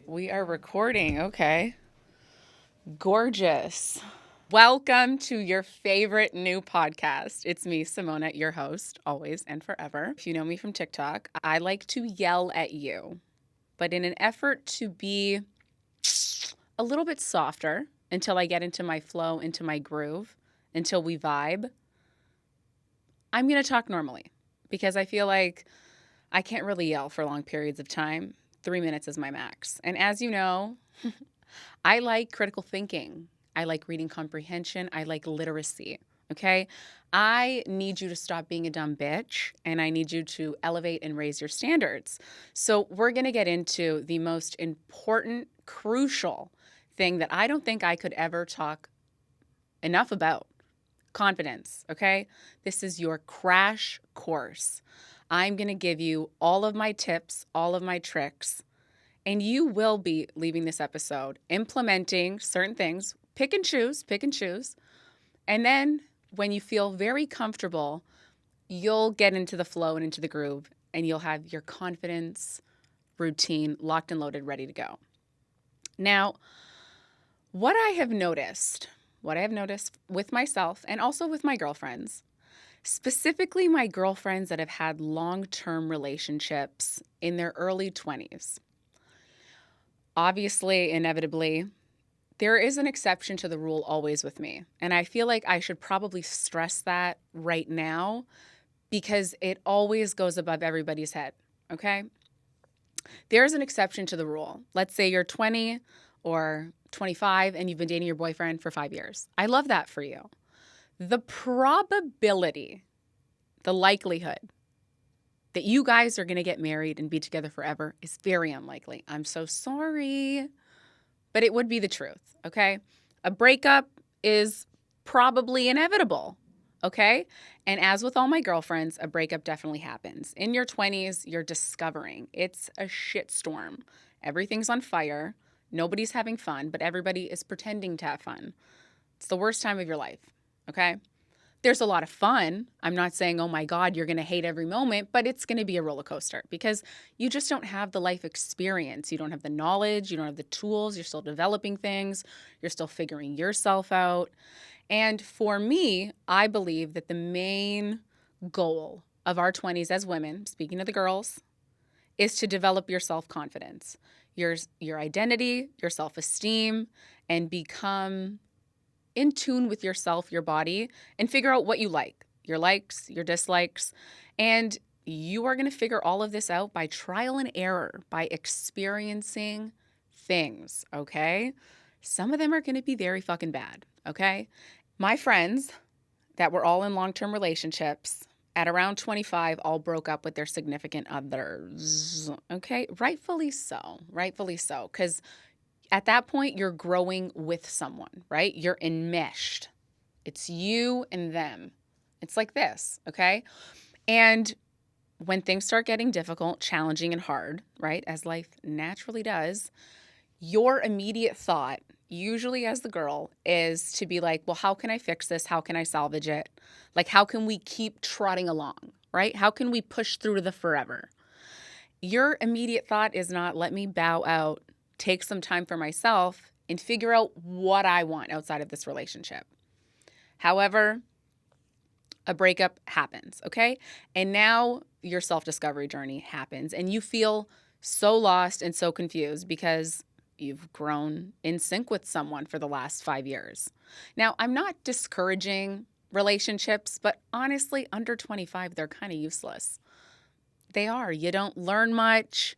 We are recording. Okay. Gorgeous. Welcome to your favorite new podcast. It's me, Simona, your host, always and forever. If you know me from TikTok, I like to yell at you, but in an effort to be a little bit softer until I get into my flow, into my groove, until we vibe, I'm going to talk normally because I feel like I can't really yell for long periods of time. 3 minutes is my max. And as you know, I like critical thinking. I like reading comprehension. I like literacy. Okay. I need you to stop being a dumb bitch and I need you to elevate and raise your standards. So, we're going to get into the most important, crucial thing that I don't think I could ever talk enough about: confidence. Okay. This is your crash course. I'm going to give you all of my tips, all of my tricks, and you will be leaving this episode implementing certain things. Pick and choose. And then when you feel very comfortable, you'll get into the flow and into the groove, and you'll have your confidence routine locked and loaded, ready to go. Now, what I have noticed with myself and also with my girlfriends, specifically my girlfriends that have had long-term relationships in their early 20s. Obviously, inevitably, there is an exception to the rule always with me. And I feel like I should probably stress that right now because it always goes above everybody's head, okay? There's an exception to the rule. Let's say you're 20 or 25 and you've been dating your boyfriend for 5 years. I love that for you. The probability, the likelihood that you guys are going to get married and be together forever is very unlikely. I'm so sorry, but it would be the truth, okay? A breakup is probably inevitable, okay? And as with all my girlfriends, a breakup definitely happens. In your 20s, you're discovering. It's a shitstorm. Everything's on fire. Nobody's having fun, but everybody is pretending to have fun. It's the worst time of your life, okay? There's a lot of fun. I'm not saying, oh my God, you're going to hate every moment, but it's going to be a roller coaster because you just don't have the life experience. You don't have the knowledge. You don't have the tools. You're still developing things. You're still figuring yourself out. And for me, I believe that the main goal of our 20s as women, speaking of the girls, is to develop your self-confidence, your identity, your self-esteem, and become in tune with yourself, your body, and figure out what you like, your likes, your dislikes. And you are going to figure all of this out by trial and error, by experiencing things, okay? Some of them are going to be very fucking bad, okay? My friends that were all in long-term relationships at around 25 all broke up with their significant others, okay? Rightfully so, because at that point, you're growing with someone, right? You're enmeshed. It's you and them. It's like this, okay? And when things start getting difficult, challenging, and hard, right, as life naturally does, your immediate thought, usually as the girl, is to be like, well, how can I fix this? How can I salvage it? Like, how can we keep trotting along, right? How can we push through to the forever? Your immediate thought is not, let me bow out, take some time for myself, and figure out what I want outside of this relationship. However, a breakup happens, okay? And now your self-discovery journey happens, and you feel so lost and so confused because you've grown in sync with someone for the last 5 years. Now, I'm not discouraging relationships, but honestly, under 25, they're kind of useless. They are. You don't learn much.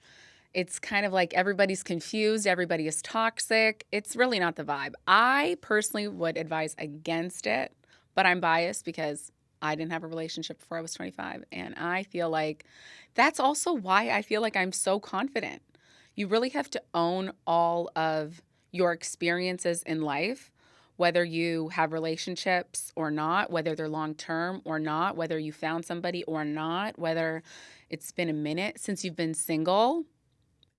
It's kind of like everybody's confused. Everybody is toxic. It's really not the vibe. I personally would advise against it, but I'm biased because I didn't have a relationship before I was 25. And I feel like that's also why I feel like I'm so confident. You really have to own all of your experiences in life, whether you have relationships or not, whether they're long-term or not, whether you found somebody or not, whether it's been a minute since you've been single.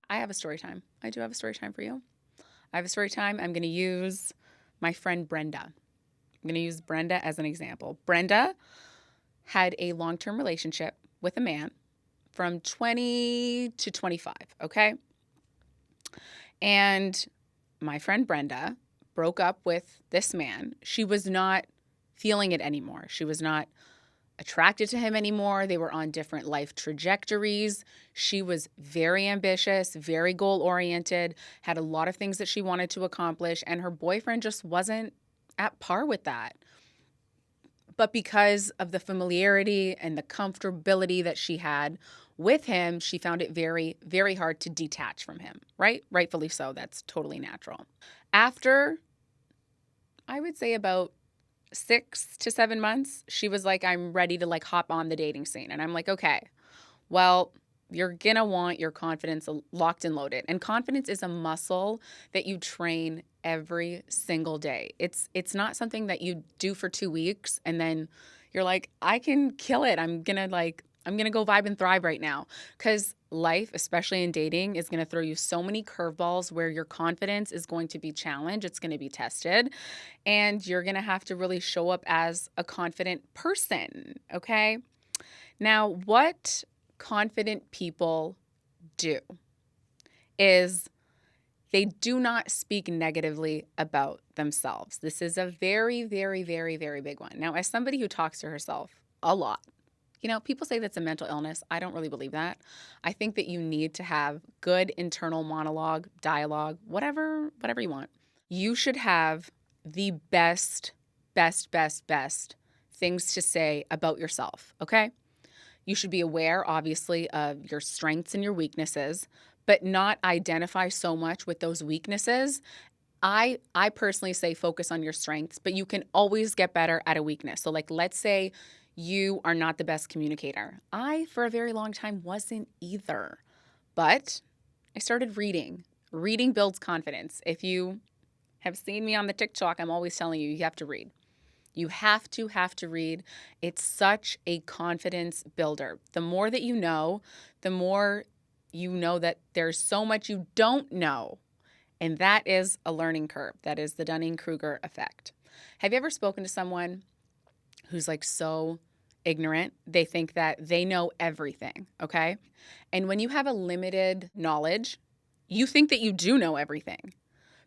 I have a story time. I do have a story time for you. I have a story time. I'm going to use my friend Brenda. I'm going to use Brenda as an example. Brenda had a long-term relationship with a man from 20 to 25, okay? And my friend Brenda broke up with this man. She was not feeling it anymore. She was not attracted to him anymore. They were on different life trajectories. She was very ambitious, very goal oriented, had a lot of things that she wanted to accomplish, and her boyfriend just wasn't at par with that. But because of the familiarity and the comfortability that she had with him, she found it very, very hard to detach from him, right? Rightfully so. That's totally natural. After, I would say about 6 to 7 months, she was like, I'm ready to like hop on the dating scene. And I'm like, okay, well, you're going to want your confidence locked and loaded. And confidence is a muscle that you train every single day. It's not something that you do for 2 weeks and then you're like, I can kill it. I'm going to go vibe and thrive right now. Because life, especially in dating, is going to throw you so many curveballs where your confidence is going to be challenged. It's going to be tested. And you're going to have to really show up as a confident person. Okay. Now, what confident people do is they do not speak negatively about themselves. This is a very, very, very, very big one. Now, as somebody who talks to herself a lot, people say that's a mental illness. I don't really believe that. I think that you need to have good internal monologue, dialogue, whatever you want. You should have the best things to say about yourself, okay? You should be aware, obviously, of your strengths and your weaknesses, but not identify so much with those weaknesses. I personally say focus on your strengths, but you can always get better at a weakness. So like, let's say you are not the best communicator. I, for a very long time, wasn't either, but I started reading. Reading builds confidence. If you have seen me on the TikTok, I'm always telling you, you have to read. You have to read. It's such a confidence builder. The more that you know, the more you know that there's so much you don't know. And that is a learning curve. That is the Dunning-Kruger effect. Have you ever spoken to someone who's like so ignorant? They think that they know everything, okay? And when you have a limited knowledge, you think that you do know everything,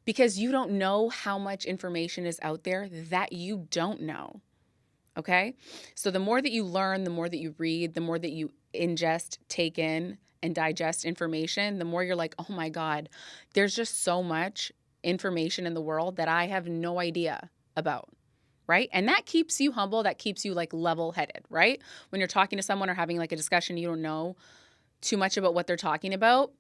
because you don't know how much information is out there that you don't know, okay? So the more that you learn, the more that you read, the more that you ingest, take in, and digest information, the more you're like, oh my God, there's just so much information in the world that I have no idea about, right? And that keeps you humble, that keeps you like level-headed, right? When you're talking to someone or having like a discussion, you don't know too much about what they're talking about,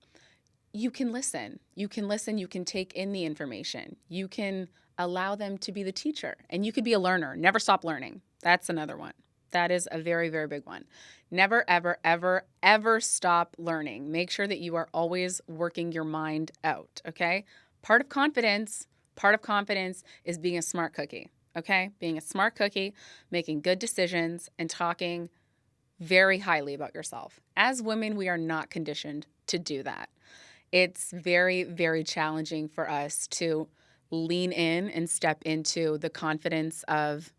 you can listen. You can take in the information. You can allow them to be the teacher, and you could be a learner. Never stop learning. That's another one. That is a very, very big one. Never, ever, ever, ever stop learning. Make sure that you are always working your mind out, okay? Part of confidence is being a smart cookie, okay? Being a smart cookie, making good decisions, and talking very highly about yourself. As women, we are not conditioned to do that. It's very, very challenging for us to lean in and step into the confidence of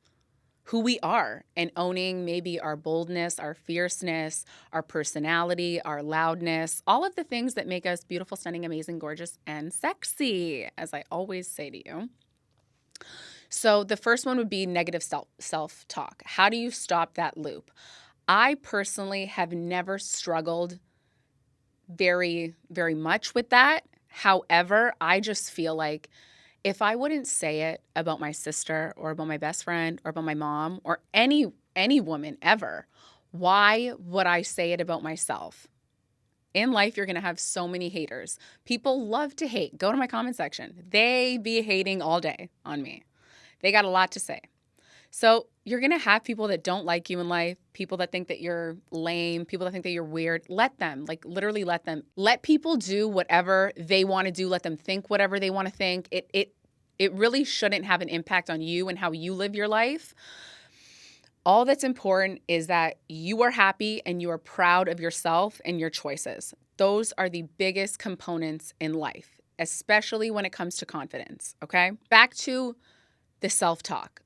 who we are and owning maybe our boldness, our fierceness, our personality, our loudness, all of the things that make us beautiful, stunning, amazing, gorgeous, and sexy, as I always say to you. So the first one would be negative self-talk. How do you stop that loop? I personally have never struggled very, very much with that. However, I just feel like if I wouldn't say it about my sister or about my best friend or about my mom or any woman ever, why would I say it about myself? In life, you're going to have so many haters. People love to hate. Go to my comment section. They be hating all day on me. They got a lot to say. So you're going to have people that don't like you in life, people that think that you're lame, people that think that you're weird. Let them, like literally let them. Let people do whatever they want to do. Let them think whatever they want to think. It really shouldn't have an impact on you and how you live your life. All that's important is that you are happy and you are proud of yourself and your choices. Those are the biggest components in life, especially when it comes to confidence, okay? Back to the self-talk.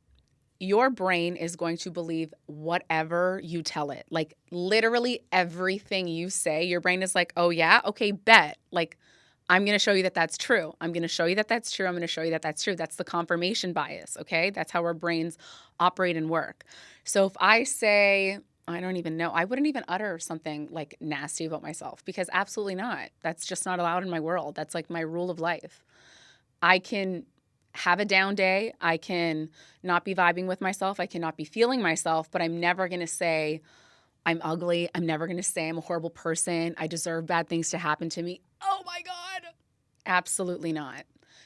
Your brain is going to believe whatever you tell it. Like literally everything you say, your brain is like, oh yeah, okay, bet. Like I'm going to show you that that's true. I'm going to show you that that's true. I'm going to show you that that's true. That's the confirmation bias, okay? That's how our brains operate and work. So if I say, I don't even know, I wouldn't even utter something like nasty about myself, because absolutely not. That's just not allowed in my world. That's like my rule of life. I can have a down day. I can not be vibing with myself. I cannot be feeling myself, but I'm never going to say I'm ugly. I'm never going to say I'm a horrible person. I deserve bad things to happen to me. Oh my God. Absolutely not.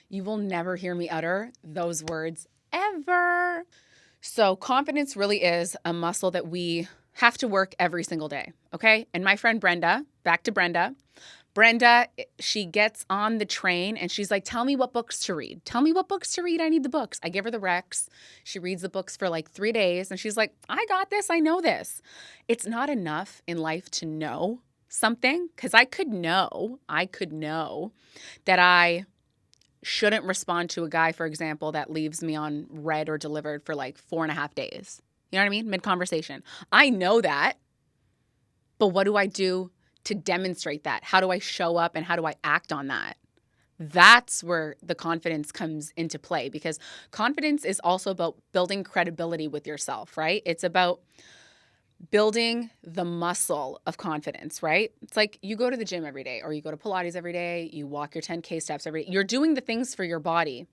You will never hear me utter those words ever. So confidence really is a muscle that we have to work every single day, okay? And my friend Brenda, back to Brenda, she gets on the train and she's like, tell me what books to read. Tell me what books to read. I need the books. I give her the recs. She reads the books for like 3 days and she's like, I got this. I know this. It's not enough in life to know something, because I could know that I shouldn't respond to a guy, for example, that leaves me on read or delivered for like 4.5 days. You know what I mean? Mid-conversation. I know that, but what do I do to demonstrate that? How do I show up and how do I act on that? That's where the confidence comes into play, because confidence is also about building credibility with yourself, right? It's about building the muscle of confidence, right? It's like you go to the gym every day, or you go to Pilates every day, you walk your 10K steps every day. You're doing the things for your body.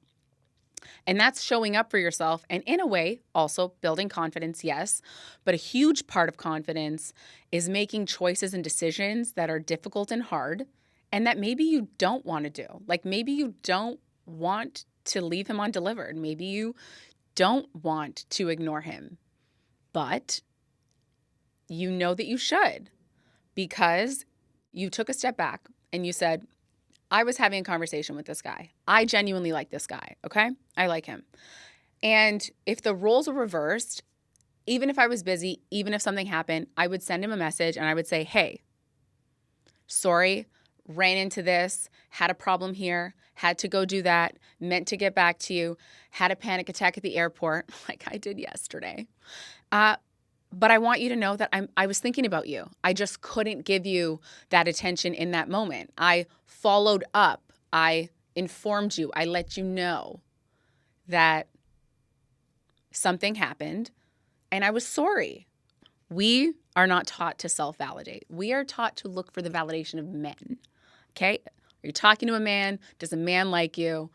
And that's showing up for yourself, and in a way also building confidence, yes. But a huge part of confidence is making choices and decisions that are difficult and hard, and that maybe you don't want to do. Like maybe you don't want to leave him undelivered. Maybe you don't want to ignore him, but you know that you should, because you took a step back and you said, I was having a conversation with this guy. I genuinely like this guy, okay? I like him. And if the roles were reversed, even if I was busy, even if something happened, I would send him a message and I would say, hey, sorry, ran into this, had a problem here, had to go do that, meant to get back to you, had a panic attack at the airport like I did yesterday. But I want you to know that I was thinking about you. I just couldn't give you that attention in that moment. I followed up. I informed you. I let you know that something happened and I was sorry. We are not taught to self-validate. We are taught to look for the validation of men, okay? Are you talking to a man? Does a man like you?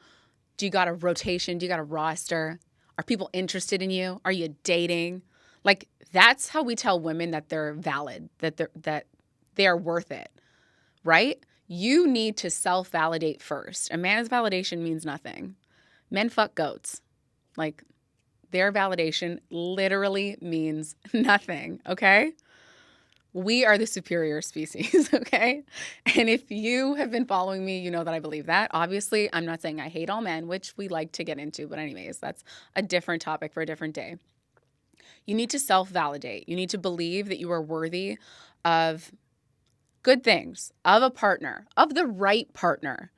Do you got a rotation? Do you got a roster? Are people interested in you? Are you dating? Like, that's how we tell women that they're valid, that they are worth it, right? You need to self-validate first. A man's validation means nothing. Men fuck goats. Like, their validation literally means nothing, okay? We are the superior species, okay? And if you have been following me, you know that I believe that. Obviously, I'm not saying I hate all men, which we like to get into, but anyways, that's a different topic for a different day. You need to self-validate. You need to believe that you are worthy of good things, of a partner, of the right partner.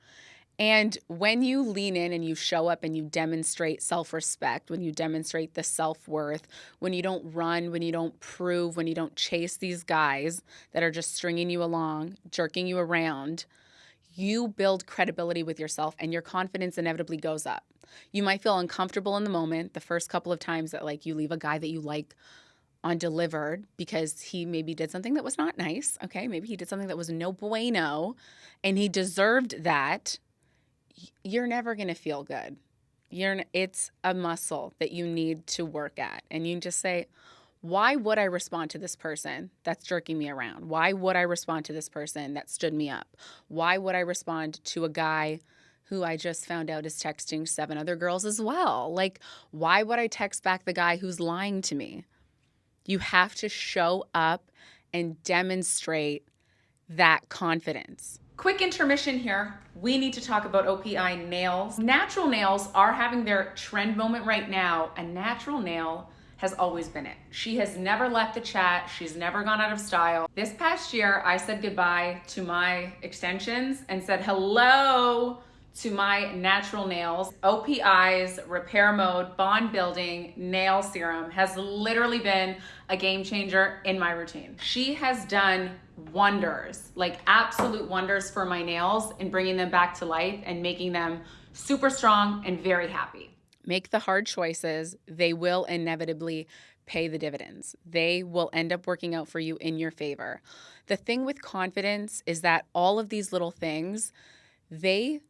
And when you lean in and you show up and you demonstrate self-respect, when you demonstrate the self-worth, when you don't run, when you don't prove, when you don't chase these guys that are just stringing you along, jerking you around, you build credibility with yourself and your confidence inevitably goes up. You might feel uncomfortable in the moment the first couple of times that like you leave a guy that you like undelivered because he maybe did something that was not nice. Okay, maybe he did something that was no bueno and he deserved that. You're never going to feel good. It's a muscle that you need to work at. And you just say, why would I respond to this person that's jerking me around? Why would I respond to this person that stood me up? Why would I respond to a guy who I just found out is texting 7 other girls as well? Like, why would I text back the guy who's lying to me? You have to show up and demonstrate that confidence. Quick intermission here. We need to talk about OPI nails. Natural nails are having their trend moment right now. A natural nail has always been it. She has never left the chat. She's never gone out of style. This past year, I said goodbye to my extensions and said hello to my natural nails. OPI's Repair Mode Bond Building Nail Serum has literally been a game changer in my routine. She has done wonders, like absolute wonders for my nails in bringing them back to life and making them super strong and very happy. Make the hard choices. They will inevitably pay the dividends. They will end up working out for you in your favor. The thing with confidence is that all of these little things, they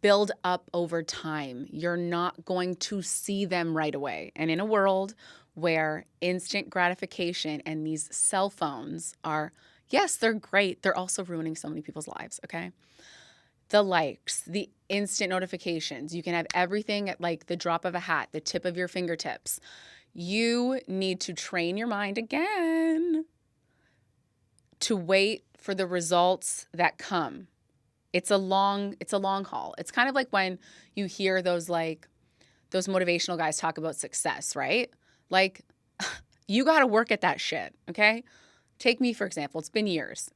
build up over time. You're not going to see them right away. And in a world where instant gratification and these cell phones are, yes, they're great, they're also ruining so many people's lives, okay? The likes, the instant notifications, you can have everything at like the drop of a hat, the tip of your fingertips. You need to train your mind again to wait for the results that come. It's a long haul. It's kind of like when you hear those motivational guys talk about success, right? Like, you got to work at that shit, okay? Take me, for example. It's been years.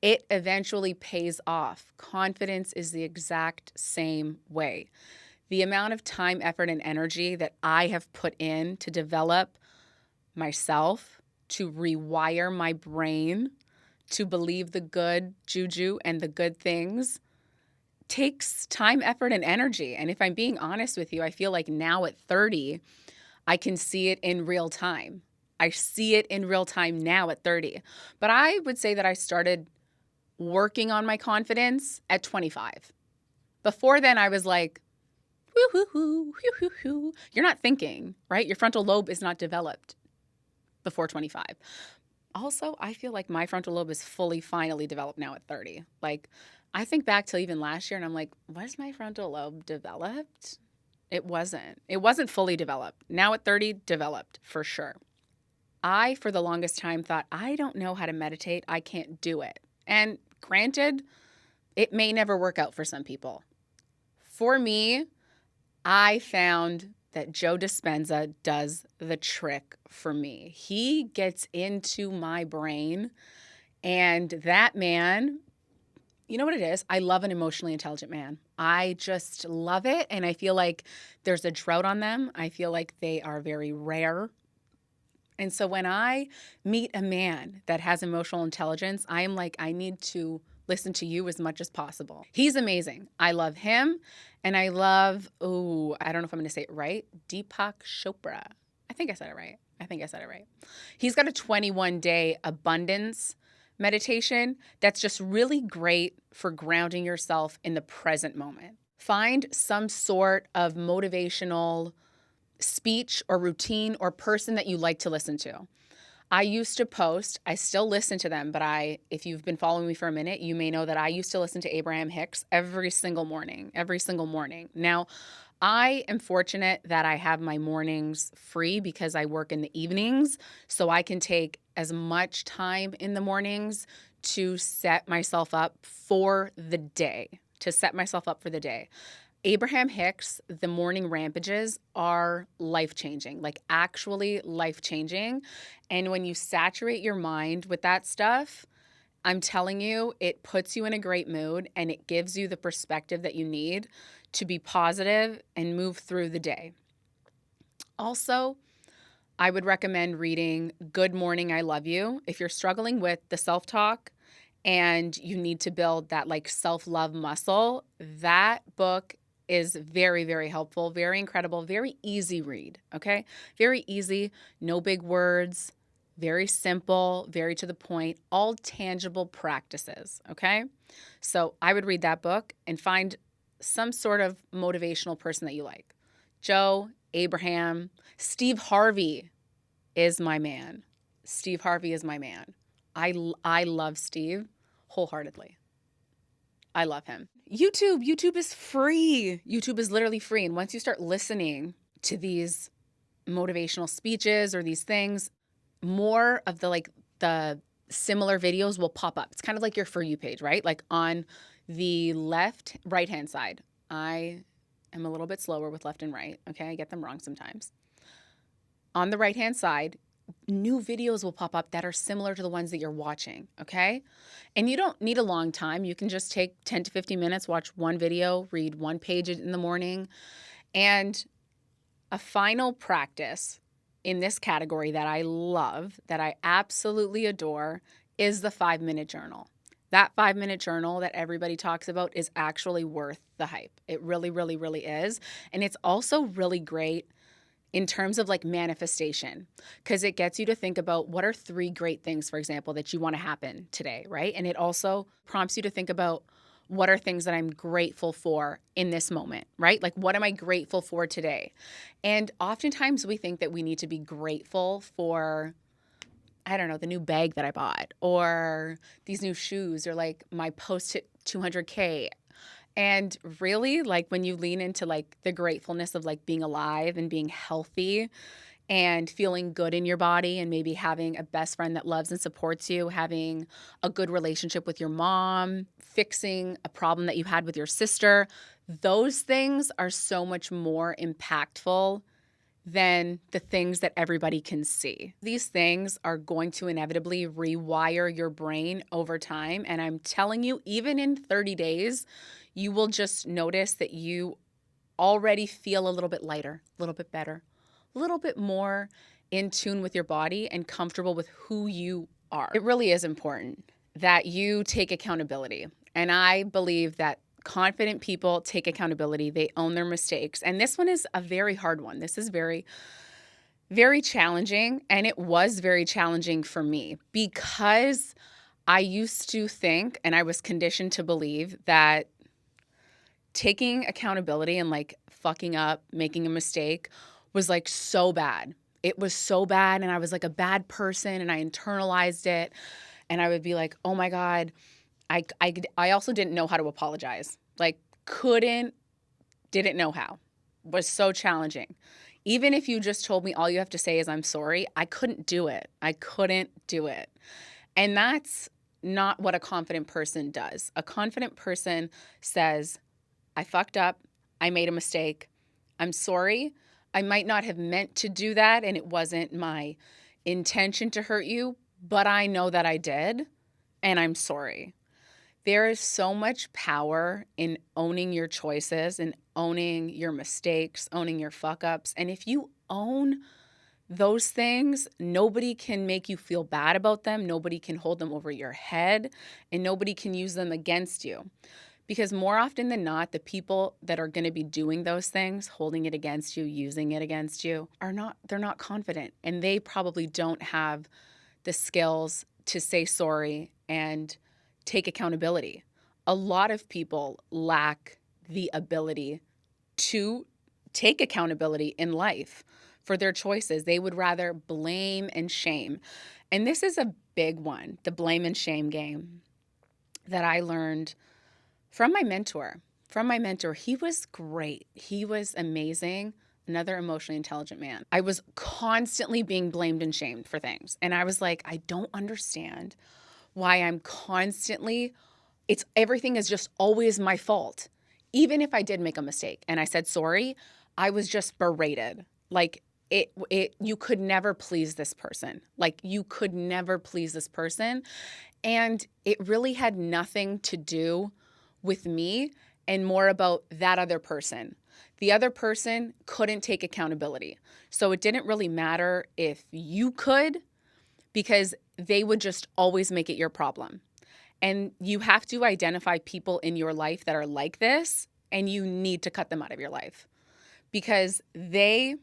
It eventually pays off. Confidence is the exact same way. The amount of time, effort, and energy that I have put in to develop myself, to rewire my brain, to believe the good juju and the good things takes time, effort, and energy. And if I'm being honest with you, I feel like now at 30, I can see it in real time. I see it in real time now at 30. But I would say that I started working on my confidence at 25. Before then, I was like, woo-hoo-hoo, hoo-hoo-hoo. You're not thinking, right? Your frontal lobe is not developed before 25. Also, I feel like my frontal lobe is finally developed now at 30. Like, I think back to even last year and I'm like, was my frontal lobe developed? It wasn't. It wasn't fully developed. Now at 30, developed for sure. I, for the longest time, thought, I don't know how to meditate. I can't do it. And granted, it may never work out for some people. For me, I found that Joe Dispenza does the trick for me. He gets into my brain, and that man, you know what it is? I love an emotionally intelligent man. I just love it, and I feel like there's a drought on them. I feel like they are very rare. And so when I meet a man that has emotional intelligence, I am like, I need to listen to you as much as possible. He's amazing. I love him. And I love, I don't know if I'm going to say it right, Deepak Chopra. I think I said it right. He's got a 21-day abundance meditation that's just really great for grounding yourself in the present moment. Find some sort of motivational speech or routine or person that you like to listen to. I used to post, I still listen to them, but if you've been following me for a minute, you may know that I used to listen to Abraham Hicks every single morning. Now, I am fortunate that I have my mornings free because I work in the evenings, so I can take as much time in the mornings to set myself up for the day, Abraham Hicks, the morning rampages are life-changing, like actually life-changing. And when you saturate your mind with that stuff, I'm telling you, it puts you in a great mood and it gives you the perspective that you need to be positive and move through the day. Also, I would recommend reading Good Morning, I Love You. If you're struggling with the self-talk and you need to build that like self-love muscle, that book is very, very helpful, very incredible, very easy read, okay? Very easy, no big words, very simple, very to the point, all tangible practices, okay? So I would read that book and find some sort of motivational person that you like. Joe, Abraham, Steve Harvey is my man. I love Steve wholeheartedly. I love him. YouTube is free. YouTube is literally free. And once you start listening to these motivational speeches or these things, more of the similar videos will pop up. It's kind of like your For You page, right? Like on the right-hand side. I am a little bit slower with left and right. Okay, I get them wrong sometimes. On the right-hand side, new videos will pop up that are similar to the ones that you're watching, okay? And you don't need a long time. You can just take 10 to 15 minutes, watch one video, read one page in the morning. And a final practice in this category that I love, that I absolutely adore, is the 5-minute journal. That 5-minute journal that everybody talks about is actually worth the hype. It really, really, really is. And it's also really great in terms of like manifestation, because it gets you to think about what are 3 great things, for example, that you want to happen today, right? And it also prompts you to think about what are things that I'm grateful for in this moment, right? Like, what am I grateful for today? And oftentimes we think that we need to be grateful for, I don't know, the new bag that I bought, or these new shoes, or like my post hit 200K. And really, like, when you lean into like the gratefulness of like being alive and being healthy and feeling good in your body, and maybe having a best friend that loves and supports you, having a good relationship with your mom, fixing a problem that you had with your sister, those things are so much more impactful than the things that everybody can see. These things are going to inevitably rewire your brain over time. And I'm telling you, even in 30 days, you will just notice that you already feel a little bit lighter, a little bit better, a little bit more in tune with your body and comfortable with who you are. It really is important that you take accountability. And I believe that confident people take accountability. They own their mistakes. And this one is a very hard one. This is very, very challenging. And it was very challenging for me because I used to think, and I was conditioned to believe, that taking accountability and like fucking up, making a mistake was like so bad. It was so bad. And I was like a bad person, and I internalized it. And I would be like, oh my God, I also didn't know how to apologize. Like, didn't know how. Was so challenging. Even if you just told me all you have to say is I'm sorry, I couldn't do it. I couldn't do it. And that's not what a confident person does. A confident person says, I fucked up. I made a mistake. I'm sorry. I might not have meant to do that, and it wasn't my intention to hurt you, but I know that I did, and I'm sorry. There is so much power in owning your choices and owning your mistakes, owning your fuck ups. And if you own those things, nobody can make you feel bad about them. Nobody can hold them over your head, and nobody can use them against you. Because more often than not, the people that are going to be doing those things, holding it against you, using it against you, they're not confident, and they probably don't have the skills to say sorry and take accountability. A lot of people lack the ability to take accountability in life for their choices. They would rather blame and shame. And this is a big one, the blame and shame game, that I learned from my mentor. He was great. He was amazing. Another emotionally intelligent man. I was constantly being blamed and shamed for things. And I was like, I don't understand why I'm constantly, everything is just always my fault. Even if I did make a mistake and I said sorry, I was just berated. Like, you could never please this person. Like, you could never please this person. And it really had nothing to do with me and more about that other person. The other person couldn't take accountability. So it didn't really matter if you could, because they would just always make it your problem. And you have to identify people in your life that are like this, and you need to cut them out of your life because they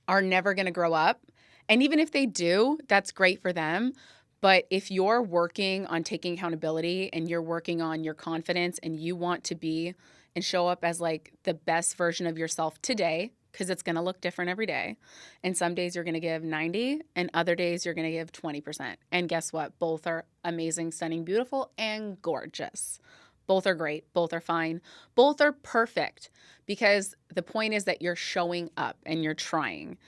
are never going to grow up. And even if they do, that's great for them. But if you're working on taking accountability and you're working on your confidence and you want to be and show up as like the best version of yourself today, because it's going to look different every day. And some days you're going to give 90 and other days you're going to give 20%. And guess what? Both are amazing, stunning, beautiful, and gorgeous. Both are great. Both are fine. Both are perfect, because the point is that you're showing up and you're trying.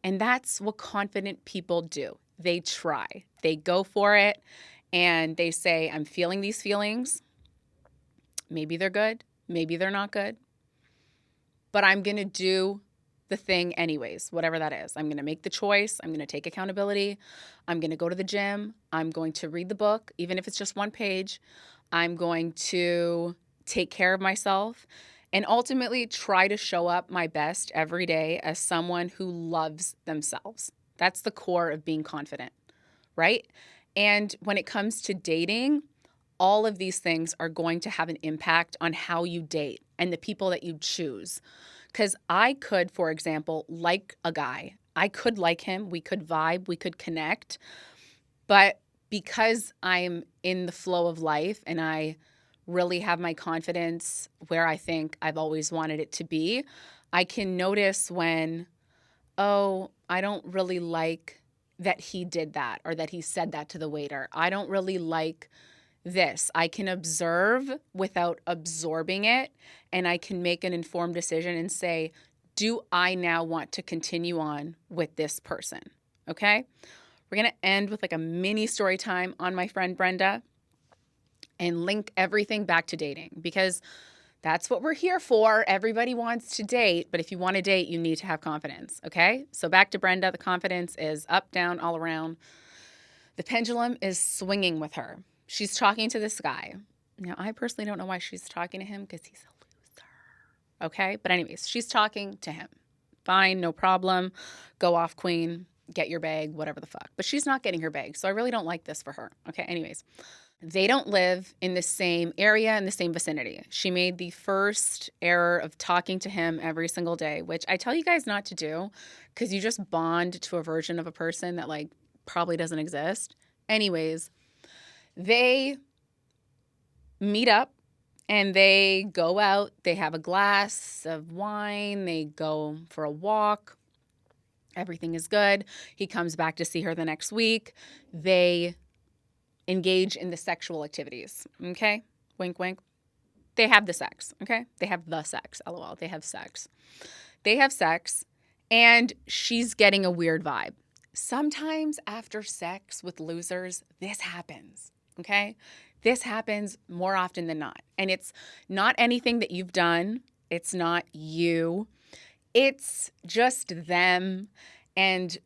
And that's what confident people do. They try. They go for it and they say, I'm feeling these feelings. Maybe they're good. Maybe they're not good. But I'm going to do the thing anyways, whatever that is. I'm going to make the choice. I'm going to take accountability. I'm going to go to the gym. I'm going to read the book, even if it's just one page. I'm going to take care of myself and ultimately try to show up my best every day as someone who loves themselves. That's the core of being confident, right? And when it comes to dating, all of these things are going to have an impact on how you date and the people that you choose. Because I could, for example, like a guy. I could like him. We could vibe. We could connect. But because I'm in the flow of life and I really have my confidence where I think I've always wanted it to be, I can notice when, oh, I don't really like that he did that or that he said that to the waiter. I don't really like this. I can observe without absorbing it, and I can make an informed decision and say, do I now want to continue on with this person? Okay? We're going to end with like a mini story time on my friend Brenda and link everything back to dating because that's what we're here for. Everybody wants to date, but if you want to date, you need to have confidence. Okay? So back to Brenda. The confidence is up, down, all around. The pendulum is swinging with her. She's talking to this guy. Now, I personally don't know why she's talking to him because he's a loser. Okay? But anyways, she's talking to him. Fine, no problem. Go off, queen. Get your bag, whatever the fuck. But she's not getting her bag, so I really don't like this for her. Okay, anyways. They don't live in the same area, in the same vicinity. She made the first error of talking to him every single day, which I tell you guys not to do because you just bond to a version of a person that like probably doesn't exist. Anyways, they meet up and they go out. They have a glass of wine. They go for a walk. Everything is good. He comes back to see her the next week. They engage in the sexual activities. Okay? Wink, wink. They have the sex. Okay? They have the sex. LOL. They have sex. They have sex and she's getting a weird vibe. Sometimes after sex with losers, this happens. Okay? This happens more often than not. And it's not anything that you've done. It's not you. It's just them. And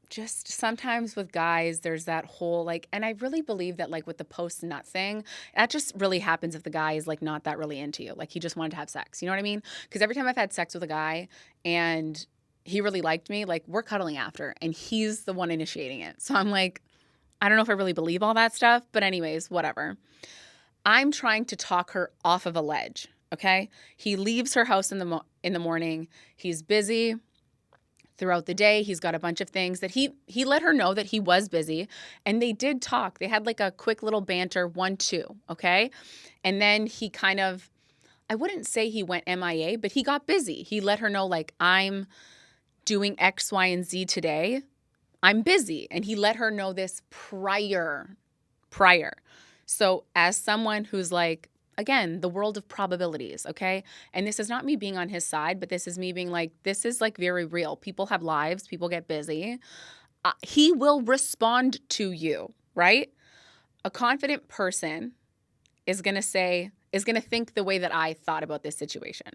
just sometimes with guys, there's that whole like, and I really believe that like with the post-nut thing, that just really happens if the guy is like not that really into you. Like he just wanted to have sex. You know what I mean? Because every time I've had sex with a guy and he really liked me, like we're cuddling after and he's the one initiating it. So I'm like, I don't know if I really believe all that stuff, but anyways, whatever. I'm trying to talk her off of a ledge, okay? He leaves her house in the morning. He's busy throughout the day. He's got a bunch of things that he let her know that he was busy, and they did talk. They had like a quick little banter, 1-2, okay? And then he kind of, I wouldn't say he went MIA, but he got busy. He let her know like, I'm doing X, Y, and Z today. I'm busy. And he let her know this prior. So as someone who's like, again, the world of probabilities, okay? And this is not me being on his side, but this is me being like, this is like very real. People have lives. People get busy. He will respond to you, right? A confident person is going to think the way that I thought about this situation,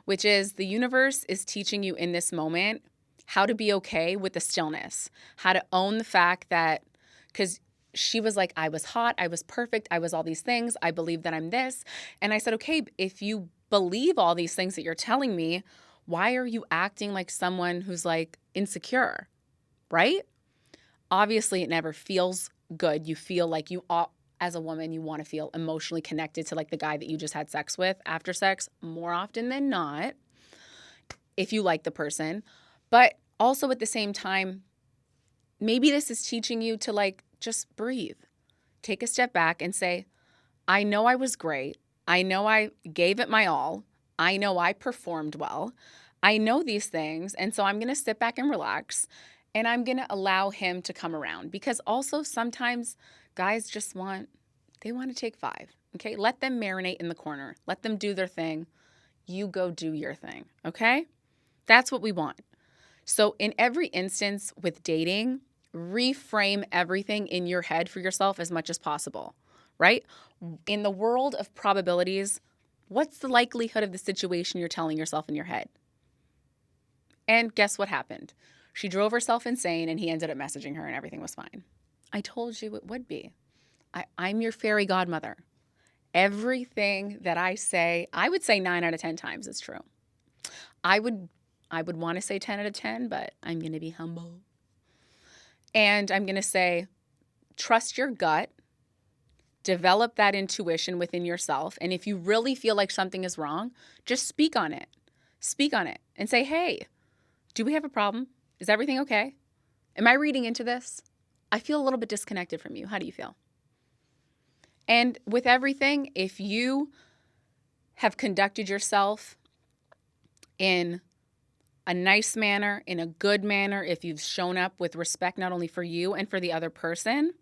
which is the universe is teaching you in this moment how to be okay with the stillness, how to own the fact that, because she was like, I was hot, I was perfect, I was all these things, I believe that I'm this. And I said, okay, if you believe all these things that you're telling me, why are you acting like someone who's like insecure, right? Obviously, it never feels good. You feel like you ought, as a woman, you want to feel emotionally connected to like the guy that you just had sex with after sex more often than not, if you like the person. But also at the same time, maybe this is teaching you to like just breathe. Take a step back and say, I know I was great. I know I gave it my all. I know I performed well. I know these things. And so I'm going to sit back and relax and I'm going to allow him to come around, because also sometimes guys just they want to take 5. Okay. Let them marinate in the corner. Let them do their thing. You go do your thing. Okay. That's what we want. So in every instance with dating, reframe everything in your head for yourself as much as possible, right? In the world of probabilities, what's the likelihood of the situation you're telling yourself in your head? And guess what happened? She drove herself insane and he ended up messaging her and everything was fine. I told you it would be. I'm your fairy godmother. Everything that I say, I would say 9 out of 10 times is true. I would want to say 10 out of 10, but I'm going to be humble. And I'm going to say, trust your gut, develop that intuition within yourself. And if you really feel like something is wrong, just speak on it. Speak on it and say, hey, do we have a problem? Is everything okay? Am I reading into this? I feel a little bit disconnected from you. How do you feel? And with everything, if you have conducted yourself in a nice manner, in a good manner, if you've shown up with respect not only for you and for the other person,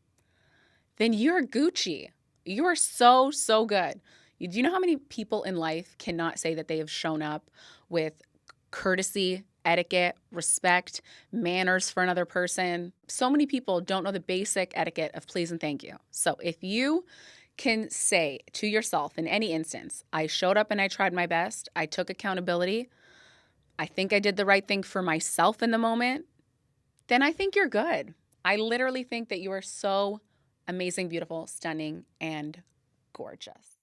then you're Gucci. You are so, so good. Do you know how many people in life cannot say that they have shown up with courtesy, etiquette, respect, manners for another person? So many people don't know the basic etiquette of please and thank you. So if you can say to yourself in any instance, I showed up and I tried my best, I took accountability, I think I did the right thing for myself in the moment, then I think you're good. I literally think that you are so amazing, beautiful, stunning, and gorgeous.